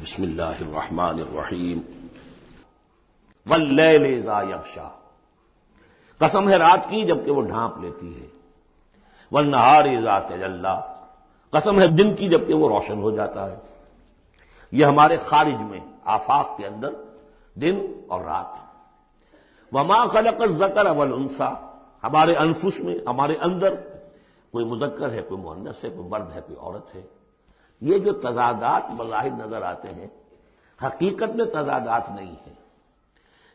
بسم اللہ الرحمن الرحیم واللیل اذا یغشا، قسم ہے رات کی جبکہ وہ ڈھانپ لیتی ہے، والنہار اذا تجلی، قسم ہے دن کی جبکہ وہ روشن ہو جاتا ہے۔ یہ ہمارے خارج میں آفاق کے اندر دن اور رات۔ وما خلق الذکر والانثی، ہمارے انفس میں، ہمارے اندر کوئی مذکر ہے، کوئی مؤنث ہے، کوئی مرد ہے، کوئی عورت ہے۔ یہ جو تضادات بظاہر نظر آتے ہیں حقیقت میں تضادات نہیں ہیں،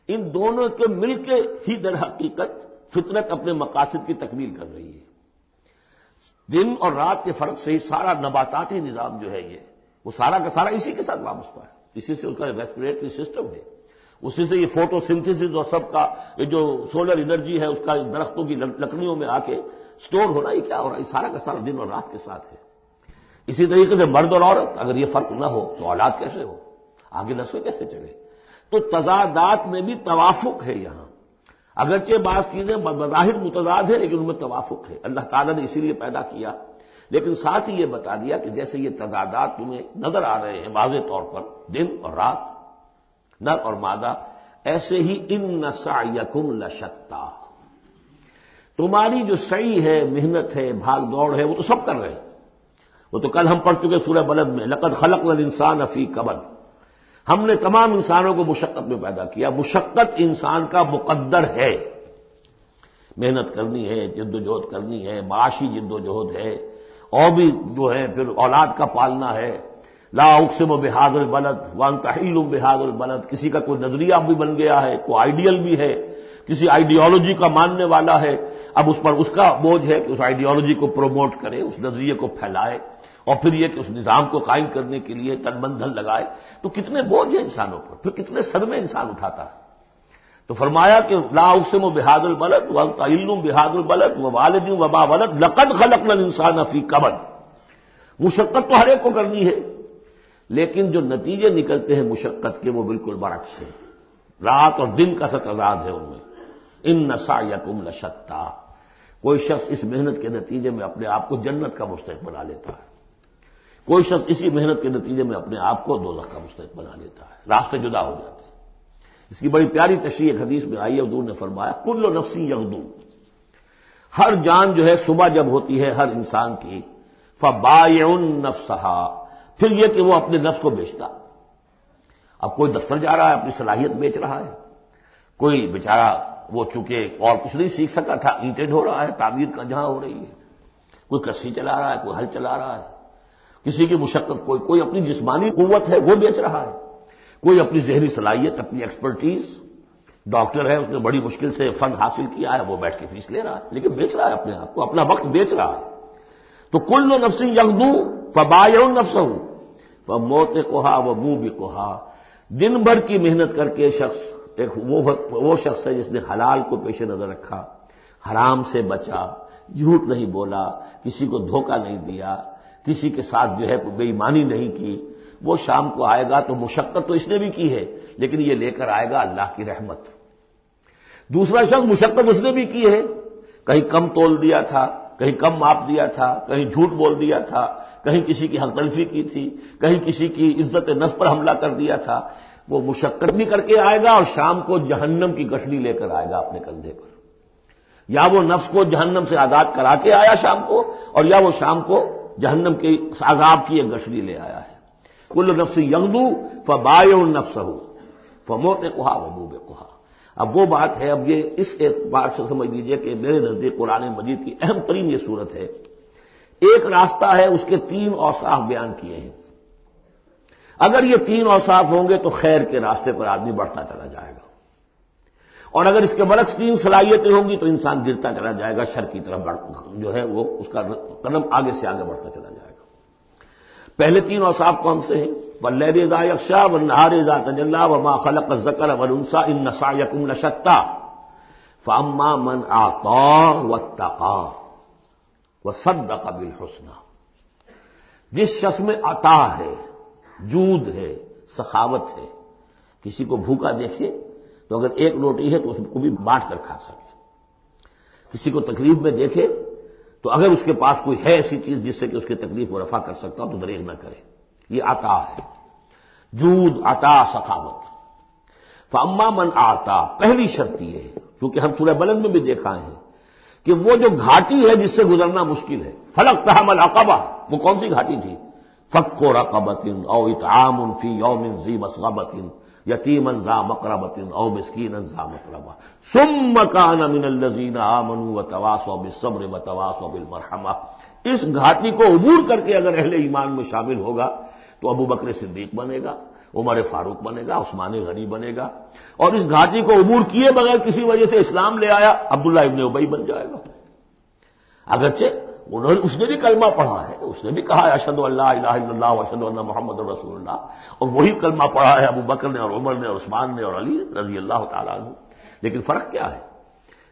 ان دونوں کے مل کے ہی در حقیقت فطرت اپنے مقاصد کی تکمیل کر رہی ہے۔ دن اور رات کے فرق سے ہی سارا نباتاتی نظام جو ہے وہ سارا کا سارا اسی کے ساتھ وابستہ ہے، اسی سے اس کا ریسپریٹری سسٹم ہے، اسی سے یہ فوٹو سنتھسس اور سب کا یہ جو سولر انرجی ہے اس کا درختوں کی لکڑیوں میں آ کے سٹور ہونا، یہ کیا ہو رہا ہے؟ یہ سارا کا سارا دن اور رات کے ساتھ ہے۔ اسی طریقے سے مرد اور عورت، اگر یہ فرق نہ ہو تو اولاد کیسے ہو، آگے نسل کیسے چلے؟ تو تضادات میں بھی توافق ہے یہاں، اگرچہ بعض چیزیں بظاہر متضاد ہیں لیکن ان میں توافق ہے، اللہ تعالیٰ نے اسی لیے پیدا کیا، لیکن ساتھ ہی یہ بتا دیا کہ جیسے یہ تضادات تمہیں نظر آ رہے ہیں واضح طور پر، دن اور رات، نر اور مادہ، ایسے ہی ان سعیکم لشتی، تمہاری جو سعی ہے، محنت ہے، بھاگ دوڑ ہے، وہ تو سب کر رہے ہیں۔ وہ تو کل ہم پڑھ چکے سورہ بلد میں، لقد خلقنا الانسان فی کبد، ہم نے تمام انسانوں کو مشقت میں پیدا کیا۔ مشقت انسان کا مقدر ہے، محنت کرنی ہے، جد و جہد کرنی ہے، معاشی جد و جہد ہے، اور بھی جو ہے پھر اولاد کا پالنا ہے۔ لا اقسم بہذا البلد وانت حل بہذا البلد، کسی کا کوئی نظریہ بھی بن گیا ہے، کوئی آئیڈیل بھی ہے، کسی آئیڈیالوجی کا ماننے والا ہے، اب اس پر اس کا بوجھ ہے کہ اس آئیڈیالوجی کو پروموٹ کرے، اس نظریے کو پھیلائے، اور پھر یہ کہ اس نظام کو قائم کرنے کے لیے تن من دھن لگائے۔ تو کتنے بوجھ ہیں انسانوں پر، پھر کتنے صدمے انسان اٹھاتا ہے۔ تو فرمایا کہ لا اقسم بہذا البلد وانت حل بہذا البلد ووالد وما ولد لقد خلقنا الانسان فی کبد، مشقت تو ہر ایک کو کرنی ہے، لیکن جو نتیجے نکلتے ہیں مشقت کے وہ بالکل برعکس ہیں، رات اور دن کا سا تضاد ہے ان میں۔ ان سعیکم لشتی، کوئی شخص اس محنت کے نتیجے میں اپنے آپ کو جنت کا مستحق بنا لیتا ہے، کوئی شخص اسی محنت کے نتیجے میں اپنے آپ کو دوزخ کا مستحق بنا لیتا ہے، راستے جدا ہو جاتے ہیں۔ اس کی بڑی پیاری تشریح ایک حدیث میں آئی ہے، حضور نے فرمایا کل نفس یغدو، ہر جان جو ہے صبح جب ہوتی ہے ہر انسان کی، فبائع نفسہا، پھر یہ کہ وہ اپنے نفس کو بیچتا۔ اب کوئی دفتر جا رہا ہے، اپنی صلاحیت بیچ رہا ہے، کوئی بیچارہ وہ چونکہ اور کچھ نہیں سیکھ سکا تھا، اینٹیں ڈھو رہا ہے، تعمیر کا جہاں ہو رہی ہے، کوئی کسی چلا رہا ہے، کوئی ہل چلا رہا ہے، کسی کی مشقت، کوئی اپنی جسمانی قوت ہے وہ بیچ رہا ہے، کوئی اپنی ذہنی صلاحیت، اپنی ایکسپرٹیز، ڈاکٹر ہے اس نے بڑی مشکل سے فن حاصل کیا ہے، وہ بیٹھ کے فیس لے رہا ہے، لیکن بیچ رہا ہے اپنے آپ کو، اپنا وقت بیچ رہا ہے۔ تو کل نفس یغدو فبائع نفسہ فموتقھا وموبقھا، دن بھر کی محنت کر کے شخص ایک وہ شخص ہے جس نے حلال کو پیش نظر رکھا، حرام سے بچا، جھوٹ نہیں بولا، کسی کو دھوکہ نہیں دیا، کسی کے ساتھ جو ہے بے ایمانی نہیں کی، وہ شام کو آئے گا تو مشقت تو اس نے بھی کی ہے لیکن یہ لے کر آئے گا اللہ کی رحمت۔ دوسرا شخص مشقت اس نے بھی کی ہے، کہیں کم تول دیا تھا، کہیں کم ماپ دیا تھا، کہیں جھوٹ بول دیا تھا، کہیں کسی کی حق تلفی کی تھی، کہیں کسی کی عزت نفس پر حملہ کر دیا تھا، وہ مشقت بھی کر کے آئے گا اور شام کو جہنم کی گٹھڑی لے کر آئے گا اپنے کندھے پر، یا وہ نفس کو جہنم سے آزاد کرا کے آیا شام کو، اور یا وہ شام کو جہنم کے عذاب کی ایک گٹھڑی لے آیا ہے۔ کل نفس یغدو فبائع نفسہ فموتقھا وموبقھا۔ اب وہ بات ہے، اب یہ اس اعتبار سے سمجھ لیجئے کہ میرے نزدیک قرآن مجید کی اہم ترین یہ صورت ہے، ایک راستہ ہے، اس کے 3 اوصاف بیان کیے ہیں، اگر یہ 3 اوصاف ہوں گے تو خیر کے راستے پر آدمی بڑھتا چلا جائے گا، اور اگر اس کے برعکس 3 صلاحیتیں ہوں گی تو انسان گرتا چلا جائے گا، شر کی طرف جو ہے وہ اس کا قدم آگے سے آگے بڑھتا چلا جائے گا۔ پہلے 3 اوصاف کون سے ہیں؟ واللیل اذا یغشا والنہار اذا تجلی وما خلق الذکر والانثی ان سعیکم لشتی فاما من اعطی واتقی وصدق بالحسنی، جس شخص میں عطا ہے، جود ہے، سخاوت ہے، کسی کو بھوکا دیکھے تو اگر 1 روٹی ہے تو اس کو بھی بانٹ کر کھا سکے، کسی کو تکلیف میں دیکھے تو اگر اس کے پاس کوئی ہے ایسی چیز جس سے کہ اس کی تکلیف وہ رفع کر سکتا ہو تو دریغ نہ کرے، یہ عطا ہے۔ جود، عطا، سخاوت۔ فاما من آتا، پہلی شرط یہ ہے، چونکہ ہم سورہ بلد میں بھی دیکھا ہے کہ وہ جو گھاٹی ہے جس سے گزرنا مشکل ہے، فلقتحم العقبہ، وہ کون سی گھاٹی تھی؟ فک رقبۃ او اطعام فی یوم ذی مسغبۃ یتیما ذا مقربۃ او مسکینا ذا متربہ ثم کان من الذین آمنوا وتواصوا بالصبر وتواصوا بالمرحمہ۔ اس گھاٹی کو عبور کر کے اگر اہل ایمان میں شامل ہوگا تو ابو بکر صدیق بنے گا، عمر فاروق بنے گا، عثمان غنی بنے گا، اور اس گھاٹی کو عبور کیے بغیر کسی وجہ سے اسلام لے آیا، عبداللہ ابن ابی بن جائے گا۔ اگرچہ اس نے بھی کلمہ پڑھا ہے، اس نے بھی کہا ہے اشہد ان لا الہ الا اللہ واشہد ان محمد رسول اللہ، اور وہی کلمہ پڑھا ہے ابو بکر نے اور عمر نے اور عثمان نے اور علی رضی اللہ تعالیٰ عنہ۔ لیکن فرق کیا ہے؟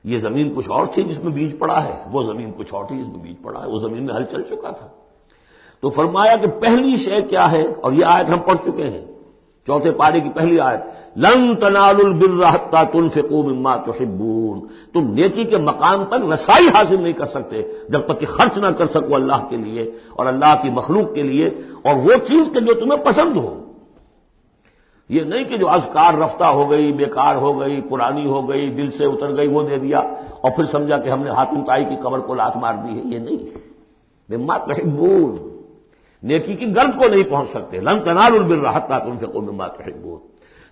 یہ زمین کچھ اور تھی جس میں بیج پڑا ہے، وہ زمین کچھ اور تھی جس میں بیج پڑا ہے، وہ زمین میں ہل چل چکا تھا۔ تو فرمایا کہ پہلی شے کیا ہے، اور یہ آیت ہم پڑھ چکے ہیں، چوتھے پارے کی پہلی آیت، لن تنالوا البر حتى تنفقوا مما تحبون، تم نیکی کے مقام تک رسائی حاصل نہیں کر سکتے جب تک کہ خرچ نہ کر سکو اللہ کے لیے اور اللہ کی مخلوق کے لیے، اور وہ چیز کہ جو تمہیں پسند ہو۔ یہ نہیں کہ جو اذکار رفتہ ہو گئی، بیکار ہو گئی، پرانی ہو گئی، دل سے اتر گئی، وہ دے دیا اور پھر سمجھا کہ ہم نے حاتم طائی کی قبر کو لات مار دی ہے، یہ نہیں۔ مما تحبون، نیکی کی گرد کو نہیں پہنچ سکتے، لن تنالوا البر حتى تنفقوا مما تحبون۔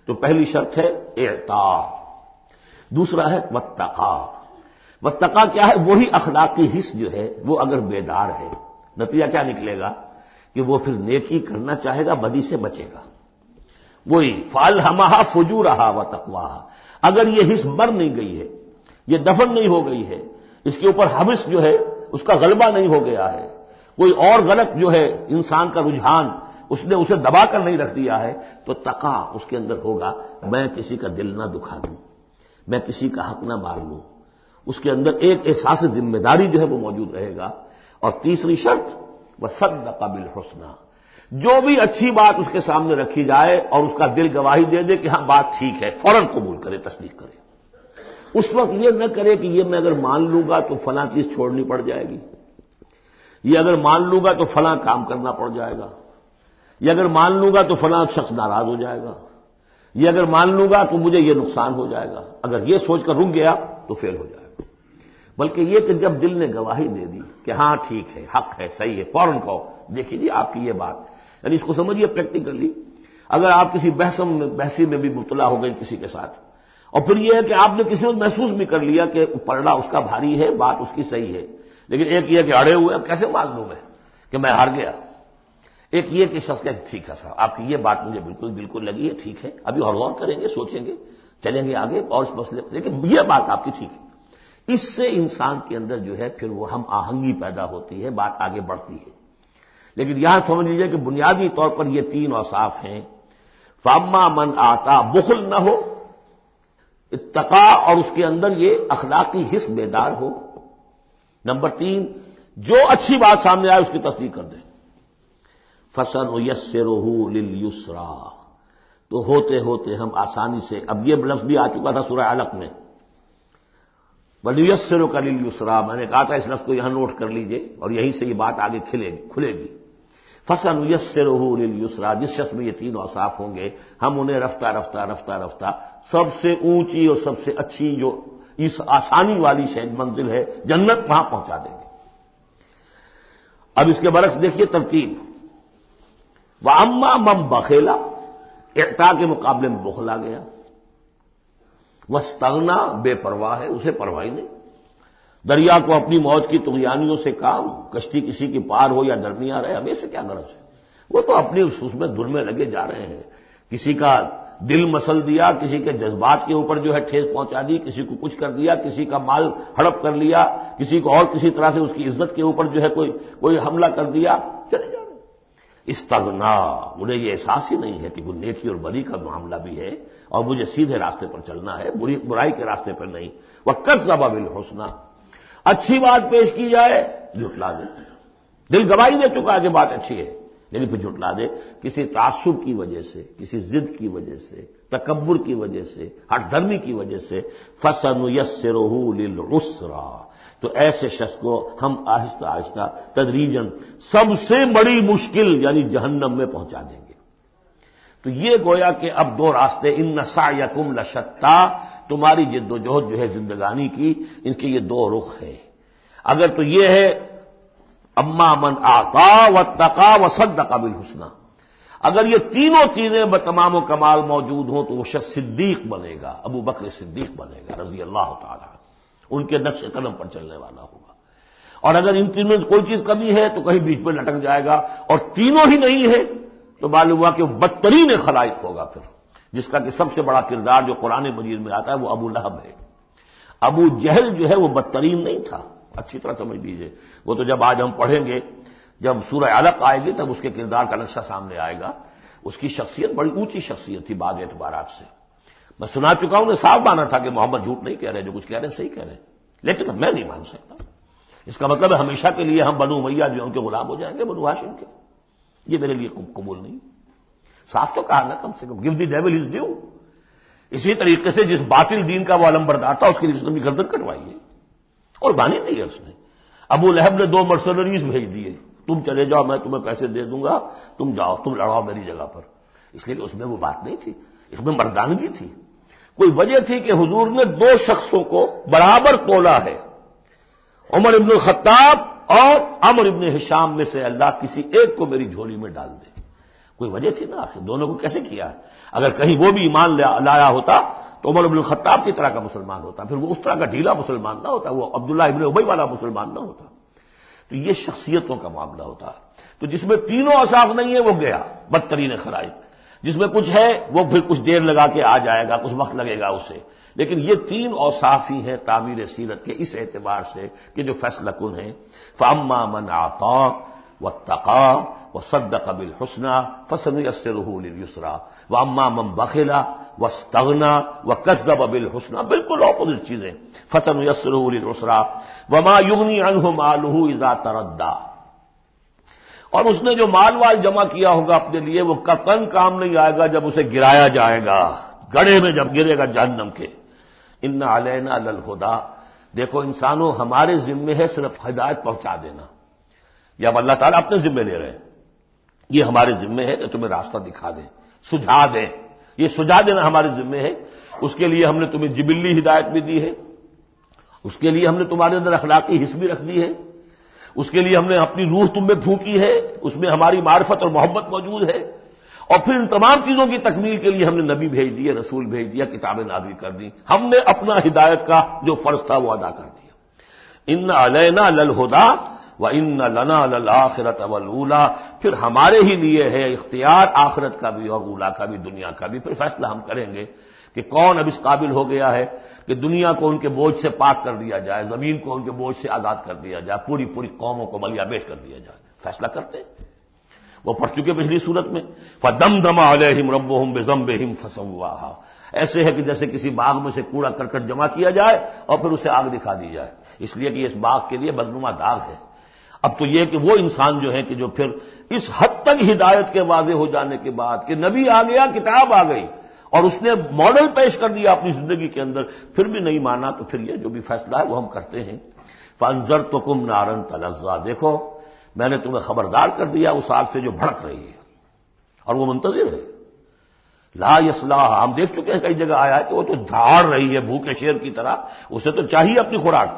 تو پہلی شرط ہے اعطاء، دوسرا ہے واتقا۔ واتقا کیا ہے؟ وہی اخلاقی حص جو ہے وہ اگر بیدار ہے، نتیجہ کیا نکلے گا کہ وہ پھر نیکی کرنا چاہے گا، بدی سے بچے گا۔ وہی فالہمھا فجورھا وتقواھا، اگر یہ حص مر نہیں گئی ہے، یہ دفن نہیں ہو گئی ہے، اس کے اوپر حوث جو ہے اس کا غلبہ نہیں ہو گیا ہے، کوئی اور غلط جو ہے انسان کا رجحان اس نے اسے دبا کر نہیں رکھ دیا ہے، تو تقا اس کے اندر ہوگا، میں کسی کا دل نہ دکھا دوں، میں کسی کا حق نہ مار لوں، اس کے اندر ایک احساس ذمہ داری جو ہے وہ موجود رہے گا۔ اور تیسری شرط وصدق بالحسنی، جو بھی اچھی بات اس کے سامنے رکھی جائے اور اس کا دل گواہی دے دے کہ ہاں بات ٹھیک ہے، فوراً قبول کرے، تصدیق کرے۔ اس وقت یہ نہ کرے کہ یہ میں اگر مان لوں گا تو فلاں چیز چھوڑنی پڑ جائے گی، یہ اگر مان لوں گا تو فلاں کام کرنا پڑ جائے گا، یہ اگر مان لوں گا تو فلاں شخص ناراض ہو جائے گا، یہ اگر مان لوں گا تو مجھے یہ نقصان ہو جائے گا، اگر یہ سوچ کر رک گیا تو فیل ہو جائے گا۔ بلکہ یہ کہ جب دل نے گواہی دے دی کہ ہاں ٹھیک ہے، حق ہے، صحیح ہے، فوراً کہو دیکھیے جی آپ کی یہ بات، یعنی اس کو سمجھیے پریکٹیکلی، اگر آپ کسی بحثی میں بھی مبتلا ہو گئی کسی کے ساتھ، اور پھر یہ ہے کہ آپ نے کسی وقت محسوس بھی کر لیا کہ پلڑا اس کا بھاری ہے، بات اس کی صحیح ہے، لیکن ایک یہ کہ اڑے ہوئے، اب کیسے مان لوں میں کہ میں ہار گیا، ایک یہ کہ شخص کہتے ٹھیک ہے صاحب آپ کی یہ بات مجھے بالکل لگی ہے، ٹھیک ہے، ابھی اور غور کریں گے، سوچیں گے، چلیں گے آگے اور اس مسئلے، لیکن یہ بات آپ کی ٹھیک ہے۔ اس سے انسان کے اندر جو ہے پھر وہ ہم آہنگی پیدا ہوتی ہے، بات آگے بڑھتی ہے۔ لیکن یہاں سمجھ لیجیے کہ بنیادی طور پر یہ تین اوصاف ہیں، فاما من آتا، بخل نہ ہو، اتقا اور اس کے اندر یہ اخلاقی حس بیدار ہو، نمبر 3 جو اچھی بات سامنے آئے اس کی تصدیق کر دیں، فَسَنُيَسِّرُهُ لِلْيُسْرَىٰ، تو ہوتے ہوتے ہم آسانی سے، اب یہ لفظ بھی آ چکا تھا سورہ علق میں، وَلِيُيَسِّرُكَ لِلْيُسْرَىٰ، میں نے کہا تھا اس لفظ کو یہاں نوٹ کر لیجئے اور یہیں سے یہ بات آگے کھلے گی۔ فَسَنُيَسِّرُهُ لِلْيُسْرَىٰ، جس شخص میں یہ تین اوصاف ہوں گے ہم انہیں رفتہ سب سے اونچی اور سب سے اچھی جو اس آسانی والی منزل ہے جنت، وہاں پہنچا دیں گے۔ اب اس کے برعکس دیکھیے ترتیب، وَأَمَّا مَن بَخِلَ، اعطاء کے مقابلے میں بخل آ گیا، وَاسْتَغْنَىٰ، بے پرواہ ہے، اسے پرواہ نہیں، دریا کو اپنی موج کی طغیانیوں سے کام، کشتی کسی کی پار ہو یا درمیان رہے، ہمیں سے کیا غرض ہے، وہ تو اپنی اس میں دھن میں لگے جا رہے ہیں، کسی کا دل مسل دیا، کسی کے جذبات کے اوپر جو ہے ٹھیس پہنچا دی، کسی کو کچھ کر دیا، کسی کا مال ہڑپ کر لیا، کسی کو اور کسی طرح سے اس کی عزت کے اوپر جو ہے کوئی حملہ کر دیا، چلے جا رہے۔ استغنا، انہیں یہ احساس ہی نہیں ہے کہ وہ نیکی اور بدی کا معاملہ بھی ہے اور مجھے سیدھے راستے پر چلنا ہے، برائی کے راستے پر نہیں۔ وَكَذَّبَ بِالْحُسْنَىٰ، اچھی بات پیش کی جائے جھٹلا دے، دل گواہی دے چکا ہے کہ بات اچھی ہے لیکن پھر جھٹلا دے، کسی تعصب کی وجہ سے، کسی ضد کی وجہ سے، تکبر کی وجہ سے، ہٹ دھرمی کی وجہ سے، فَسَنُيَسِّرُهُ لِلْعُسْرَىٰ، تو ایسے شخص کو ہم آہستہ سب سے بڑی مشکل یعنی جہنم میں پہنچا دیں گے۔ تو یہ گویا کہ اب دو راستے، ان سعیکم لشتی، تمہاری جد و جہد جو ہے زندگانی کی، ان کے یہ دو رخ ہے۔ اگر تو یہ ہے اما من اعطا واتقا وصدق بالحسنی، اگر یہ تینوں چیزیں بتمام و کمال موجود ہوں تو وہ شخص صدیق بنے گا، ابو بکر صدیق بنے گا رضی اللہ تعالی عنہ، ان کے نقش قدم پر چلنے والا ہوگا۔ اور اگر ان تینوں میں کوئی چیز کمی ہے تو کہیں بیچ میں لٹک جائے گا، اور تینوں ہی نہیں ہے تو معلوم ہوا کہ وہ بدترین خلائق ہوگا پھر، جس کا کہ سب سے بڑا کردار جو قرآن مجید میں آتا ہے وہ ابو لہب ہے۔ ابو جہل جو ہے وہ بدترین نہیں تھا، اچھی طرح سمجھ لیجیے، وہ تو جب آج ہم پڑھیں گے، جب سورہ علق آئے گی تب اس کے کردار کا نقشہ سامنے آئے گا۔ اس کی شخصیت بڑی اونچی شخصیت تھی بعض اعتبارات سے، میں سنا چکا ہوں، نے صاف مانا تھا کہ محمد جھوٹ نہیں کہہ رہے، جو کچھ کہہ رہے ہیں صحیح کہہ رہے ہیں، لیکن اب میں نہیں مان سکتا۔ اس کا مطلب ہے ہمیشہ کے لیے ہم بنو امیہ جو ان کے غلام ہو جائیں گے، بنو ہاشم کے، یہ میرے لیے قبول نہیں۔ صاف تو کہا نا، کم سے کم give the devil his due. اسی طریقے سے جس باطل دین کا وہ علمبردار تھا اس کے لیے اس نے بھی گردن کٹوائی ہے، قربانی دی ہے اس نے۔ ابو لہب نے 2 مرسنریز بھیج دیے، تم چلے جاؤ، میں تمہیں پیسے دے دوں گا، تم جاؤ، تم لڑاؤ میری جگہ پر، اس لیے کہ اس میں وہ بات نہیں تھی، اس میں مردانگی تھی۔ کوئی وجہ تھی کہ حضور نے 2 شخصوں کو برابر تولا ہے، عمر ابن الخطاب اور عمرو ابن ہشام میں سے اللہ کسی ایک کو میری جھولی میں ڈال دے، کوئی وجہ تھی نا آخر، دونوں کو کیسے کیا ہے؟ اگر کہیں وہ بھی ایمان لایا ہوتا تو عمر ابن الخطاب کی طرح کا مسلمان ہوتا، پھر وہ اس طرح کا ڈھیلا مسلمان نہ ہوتا، وہ عبداللہ ابن ابی والا مسلمان نہ ہوتا۔ تو یہ شخصیتوں کا معاملہ ہوتا ہے۔ تو جس میں تینوں اوصاف نہیں ہے وہ گیا بدترین خلائق، جس میں کچھ ہے وہ پھر کچھ دیر لگا کے آ جائے گا، کچھ وقت لگے گا اسے، لیکن یہ 3 اوصاف ہی ہیں تعمیر سیرت کے اس اعتبار سے کہ جو فیصلہ کن ہیں۔ فاما من اعطا واتقى وصدق بالحسنى فسنيسره لليسرى واما من بخل واستغنى وكذب بالحسنى، بالکل اپوزٹ چیزیں، فسنيسره للعسرى وما يغني عنه ماله اذا تردى، اور اس نے جو مال جمع کیا ہوگا اپنے لیے وہ قطعاً کام نہیں آئے گا جب اسے گرایا جائے گا، گڑھے میں جب گرے گا جہنم کے۔ ان علینا للہدی، دیکھو انسانوں ہمارے ذمے ہے صرف ہدایت پہنچا دینا، یا اب اللہ تعالیٰ اپنے ذمے لے رہے ہیں، یہ ہمارے ذمے ہے کہ تمہیں راستہ دکھا دیں، سجھا دیں، یہ سجھا دینا ہمارے ذمے ہے۔ اس کے لیے ہم نے تمہیں جبلی ہدایت بھی دی ہے، اس کے لیے ہم نے تمہارے اندر اخلاقی حص بھی رکھ دی ہے، اس کے لیے ہم نے اپنی روح تم میں پھونکی ہے، اس میں ہماری معرفت اور محبت موجود ہے، اور پھر ان تمام چیزوں کی تکمیل کے لیے ہم نے نبی بھیج دیے، رسول بھیج دیا، کتابیں نازل کر دی، ہم نے اپنا ہدایت کا جو فرض تھا وہ ادا کر دیا۔ ان علینا للہدی وَإِنَّ لَنَا لَلْآخِرَةَ وَالْأُولَىٰ، پھر ہمارے ہی لیے ہے اختیار آخرت کا بھی اور اولا کا بھی، دنیا کا بھی۔ پھر فیصلہ ہم کریں گے کہ کون اب اس قابل ہو گیا ہے کہ دنیا کو ان کے بوجھ سے پاک کر دیا جائے، زمین کو ان کے بوجھ سے آزاد کر دیا جائے، پوری قوموں کو ملیا بیش کر دیا جائے، فیصلہ کرتے ہیں۔ وہ پڑھ چکے پچھلی صورت میں، فَدَمْدَمَ عَلَيْهِمْ رَبُّهُمْ بِذَنبِهِمْ فَسَوَّاهَا، ایسے ہے کہ جیسے کسی باغ میں سے کوڑا کرکٹ جمع کیا جائے اور پھر اسے آگ دکھا دی جائے، اس لیے کہ اس باغ کے لیے بدنما داغ ہے۔ اب تو یہ کہ وہ انسان جو ہے کہ جو پھر اس حد تک ہدایت کے واضح ہو جانے کے بعد کہ نبی آ گیا، کتاب آ گئی اور اس نے ماڈل پیش کر دیا اپنی زندگی کے اندر، پھر بھی نہیں مانا، تو پھر یہ جو بھی فیصلہ ہے وہ ہم کرتے ہیں۔ فَأَنذَرْتُكُمْ نَارًا تَلَظَّىٰ، دیکھو میں نے تمہیں خبردار کر دیا اس آگ سے جو بھڑک رہی ہے اور وہ منتظر ہے۔ لا يصلاها، ہم دیکھ چکے ہیں کئی جگہ آیا ہے کہ وہ تو جھاڑ رہی ہے بھوکے شیر کی طرح، اسے تو چاہیے اپنی خوراک۔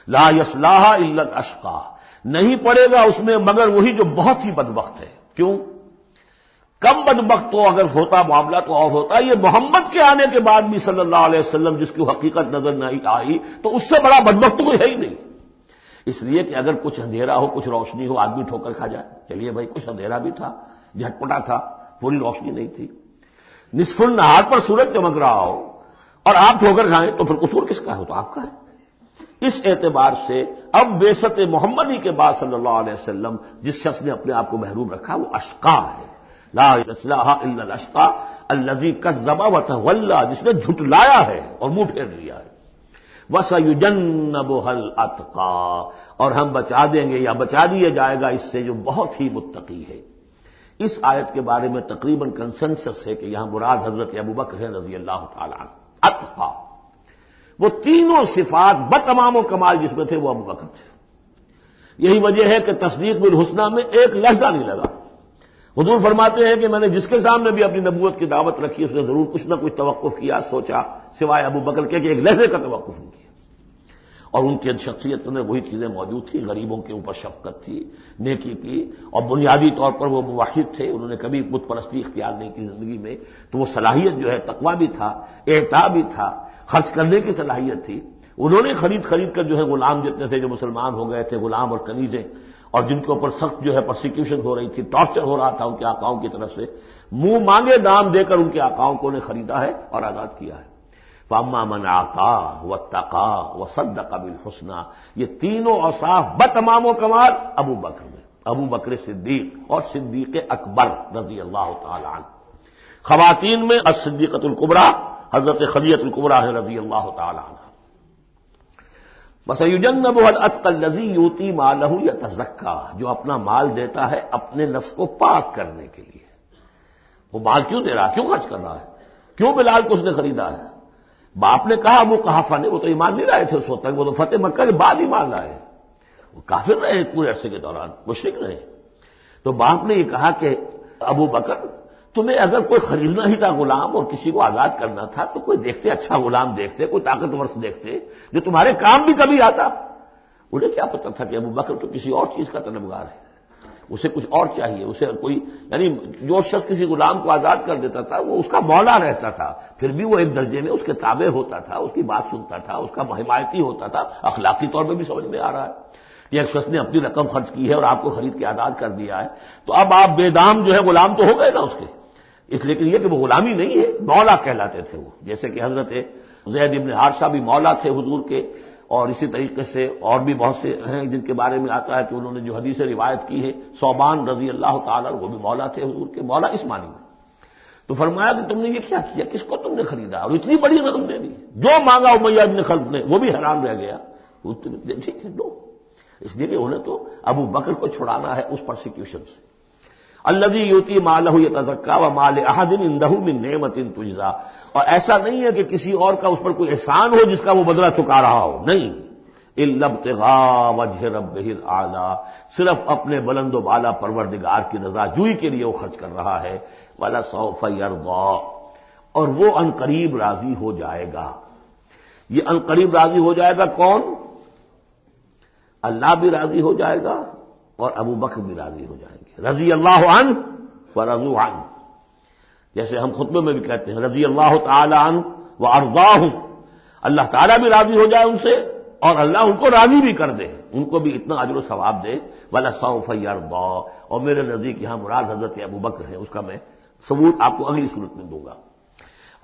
لا يصلاها الا الاشقى، نہیں پڑے گا اس میں مگر وہی جو بہت ہی بدبخت ہے۔ کیوں؟ کم بدبخت تو اگر ہوتا معاملہ تو اور ہوتا، یہ محمد کے آنے کے بعد بھی صلی اللہ علیہ وسلم جس کی حقیقت نظر نہیں آئی تو اس سے بڑا بدبخت تو کوئی ہے ہی نہیں۔ اس لیے کہ اگر کچھ اندھیرا ہو، کچھ روشنی ہو، آدمی ٹھوکر کھا جائے، چلیے بھائی کچھ اندھیرا بھی تھا، جھٹپٹا تھا، پوری روشنی نہیں تھی، نصف النہار پر سورج چمک رہا ہو اور آپ ٹھوکر کھائیں تو پھر قصور کس کا ہے؟ تو آپ کا ہے۔ اس اعتبار سے اب بعثت محمدی کے بعد صلی اللہ علیہ وسلم جس شخص نے اپنے آپ کو محروم رکھا وہ اشقا ہے۔ لا يصلح الا الاشقى الذي كذب وتولى، جس نے جھٹلایا ہے اور منہ پھیر لیا ہے۔ وَسَيُجَنَّبُهَا الْأَتْقَى، اور ہم بچا دیں گے یا بچا دیا جائے گا اس سے جو بہت ہی متقی ہے۔ اس آیت کے بارے میں تقریباً کنسنسس ہے کہ یہاں مراد حضرت ابوبکر ہیں رضی اللہ تعالی عنہ۔ اتقى، وہ تینوں صفات بتمام و کمال جس میں تھے وہ ابوبکر تھے۔ یہی وجہ ہے کہ تصدیق بالحسنہ میں ایک لہجہ نہیں لگا، حضور فرماتے ہیں کہ میں نے جس کے سامنے بھی اپنی نبوت کی دعوت رکھی اس نے ضرور کچھ نہ کچھ توقف کیا، سوچا، سوائے ابو بکر کے کہ ایک لہجے کا توقف نہیں کیا۔ اور ان کی شخصیت کے اندر وہی چیزیں موجود تھیں، غریبوں کے اوپر شفقت تھی، نیکی کی، اور بنیادی طور پر وہ موحد تھے، انہوں نے کبھی بت پرستی اختیار نہیں کی زندگی میں، تو وہ صلاحیت جو ہے تقویٰ بھی تھا، اعطاء بھی تھا، خرچ کرنے کی صلاحیت تھی۔ انہوں نے خرید کر جو ہے غلام جتنے تھے جو مسلمان ہو گئے تھے، غلام اور کنیزیں، اور جن کے اوپر سخت جو ہے پرسیکیوشن ہو رہی تھی، ٹارچر ہو رہا تھا ان کے آقاؤں کی طرف سے، منہ مانگے دام دے کر ان کے آقاؤں کو نے خریدا ہے اور آزاد کیا ہے۔ فَأَمَّا مَنْ أَعْطَىٰ وَاتَّقَىٰ وَصَدَّقَ بِالْحُسْنَىٰ، یہ تینوں اوصاف بتمام و کمال ابو بکر میں، ابو بکر صدیق اور صدیق اکبر رضی اللہ تعالی عنہ۔ خواتین میں الصدیقۃ الکبریٰ حضرت خدیجہ الکبریٰ رضی اللہ تعالی عنہ۔ وَسَيُجَنَّبُهَا الْأَتْقَى الَّذِي يُؤْتِي مَالَهُ يَتَزَكَّىٰ، جو اپنا مال دیتا ہے اپنے نفس کو پاک کرنے کے لیے۔ وہ مال کیوں دے رہا ہے، کیوں خرچ کر رہا ہے، کیوں بلال کو اس نے خریدا ہے؟ باپ نے کہا ابو قحافہ نے، وہ تو ایمان نہیں لائے تھے اس وقت تک، وہ تو فتح مکہ کے بعد ایمان لائے، وہ کافر رہے پورے عرصے کے دوران، مشرک رہے۔ تو باپ نے یہ کہا کہ ابو بکر تمہیں اگر کوئی خریدنا ہی تھا غلام اور کسی کو آزاد کرنا تھا تو کوئی دیکھتے، اچھا غلام دیکھتے، کوئی طاقتور سے دیکھتے جو تمہارے کام بھی کبھی آتا۔ انہیں کیا پتا تھا کہ ابو بکر تو کسی اور چیز کا طلبگار ہے، اسے کچھ اور چاہیے، اسے کوئی، یعنی جو شخص کسی غلام کو آزاد کر دیتا تھا وہ اس کا مولا رہتا تھا، پھر بھی وہ ایک درجے میں اس کے تابع ہوتا تھا، اس کی بات سنتا تھا، اس کا حمایتی ہوتا تھا۔ اخلاقی طور پہ بھی سمجھ میں آ رہا ہے کہ ایک شخص نے اپنی رقم خرچ کی ہے اور آپ کو خرید کے آزاد کر دیا ہے، تو اب آپ بے دام جو ہے غلام تو ہو گئے نا اس کے، اس لیے کہ یہ کہ وہ غلامی نہیں ہے، مولا کہلاتے تھے وہ، جیسے کہ حضرت زید بن حارثہ بھی مولا تھے حضور کے، اور اسی طریقے سے اور بھی بہت سے ہیں جن کے بارے میں آتا ہے کہ انہوں نے جو حدیث روایت کی ہے، ثوبان رضی اللہ تعالیٰ وہ بھی مولا تھے حضور کے، مولا اس معنی میں۔ تو فرمایا کہ تم نے یہ کیا کیا، کس کو تم نے خریدا اور اتنی بڑی رقم دے دی؟ جو مانگا امیہ بن خلف نے وہ بھی حیران رہ گیا، ٹھیک ہے دو، اس لیے کہ انہیں تو ابو بکر کو چھڑانا ہے اس پرسیکیوشن سے۔ الذی یؤتی مالہ یتزکیٰ وما لأحد عندہ من نعمت تجزیٰ، اور ایسا نہیں ہے کہ کسی اور کا اس پر کوئی احسان ہو جس کا وہ بدلہ چکا رہا ہو، نہیں، الا ابتغاء وجہ ربہ الاعلی، صرف اپنے بلند و بالا پروردگار کی رضا جوئی کے لیے وہ خرچ کر رہا ہے۔ ولسوف یرضیٰ، اور وہ ان قریب راضی ہو جائے گا۔ یہ ان قریب راضی ہو جائے گا کون؟ اللہ بھی راضی ہو جائے گا اور ابو بکر بھی راضی ہو جائیں گے۔ رضی اللہ عنہ ورضوا عنہ، جیسے ہم خطبے میں بھی کہتے ہیں رضی اللہ تعالی عنہ وارضاہم، اللہ تعالیٰ بھی راضی ہو جائے ان سے اور اللہ ان کو راضی بھی کر دے، ان کو بھی اتنا اجر و ثواب دے۔ ولسوف یرضیٰ، اور میرے نزدیک یہاں مراد حضرت ابو بکر ہے، اس کا میں ثبوت آپ کو اگلی صورت میں دوں گا۔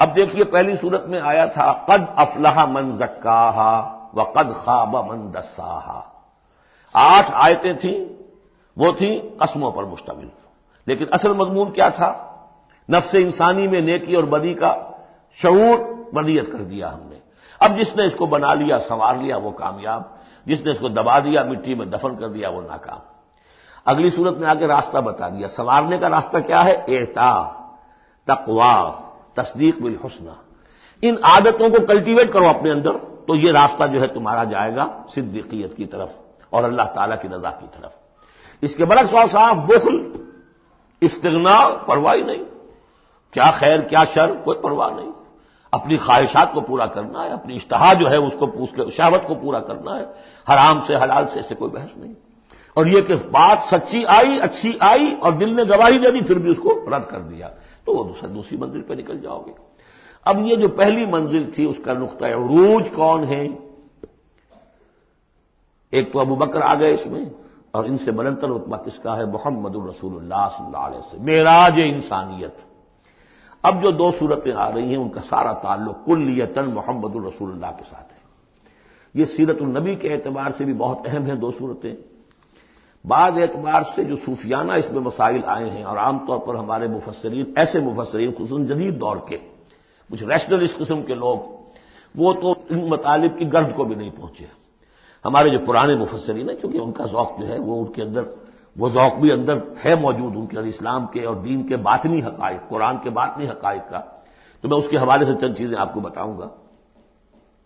اب دیکھیے پہلی صورت میں آیا تھا قد افلح من زکاہا وقد خاب من دساہا، 8 آیتیں تھیں، وہ تھیں قسموں پر مشتمل، لیکن اصل مضمون کیا تھا؟ نفس انسانی میں نیکی اور بدی کا شعور بدیت کر دیا ہم نے۔ اب جس نے اس کو بنا لیا، سنوار لیا، وہ کامیاب، جس نے اس کو دبا دیا، مٹی میں دفن کر دیا، وہ ناکام۔ اگلی صورت میں آگے راستہ بتا دیا، سنوارنے کا راستہ کیا ہے؟ اعطاء، تقویٰ، تصدیق بالحسنى، ان عادتوں کو کلٹیویٹ کرو اپنے اندر، تو یہ راستہ جو ہے تمہارا جائے گا صدیقیت کی طرف اور اللہ تعالیٰ کی رضا کی طرف۔ اس کے برعکس صاحب بخل، استغناء، پرواہ نہیں، کیا خیر کیا شر کوئی پرواہ نہیں، اپنی خواہشات کو پورا کرنا ہے، اپنی اشتہا جو ہے اس کو شہوت کو پورا کرنا ہے، حرام سے حلال سے اسے کوئی بحث نہیں۔ اور یہ کہ بات سچی آئی، اچھی آئی اور دل نے گواہی دے دی پھر بھی اس کو رد کر دیا، تو وہ دوسری منزل پہ نکل جاؤ گے۔ اب یہ جو پہلی منزل تھی اس کا نقطہ عروج کون ہے؟ ایک تو ابو بکر آ گئے اس میں، اور ان سے بلندتر رتبہ کس کا ہے؟ محمد الرسول اللہ صلی اللہ علیہ وسلم، معراج انسانیت۔ اب جو 2 صورتیں آ رہی ہیں ان کا سارا تعلق کلیتاً محمد الرسول اللہ کے ساتھ ہے۔ یہ سیرت النبی کے اعتبار سے بھی بہت اہم ہیں 2 صورتیں، بعض اعتبار سے جو صوفیانہ اس میں مسائل آئے ہیں، اور عام طور پر ہمارے مفسرین، ایسے مفسرین خصوصاً جدید دور کے کچھ ریشنلسٹ قسم کے لوگ، وہ تو ان مطالب کی گرد کو بھی نہیں پہنچے۔ ہمارے جو پرانے مفسرین ہیں، چونکہ ان کا ذوق جو ہے وہ ان کے اندر، وہ ذوق بھی اندر ہے موجود ان کے اسلام کے اور دین کے باطنی حقائق، قرآن کے باطنی حقائق کا، تو میں اس کے حوالے سے چند چیزیں آپ کو بتاؤں گا۔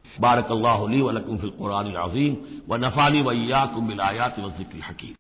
بارک اللہ لی و لکم فی القرآن العظیم ونفعنی وإیاکم بالآیات والذکر الحکیم۔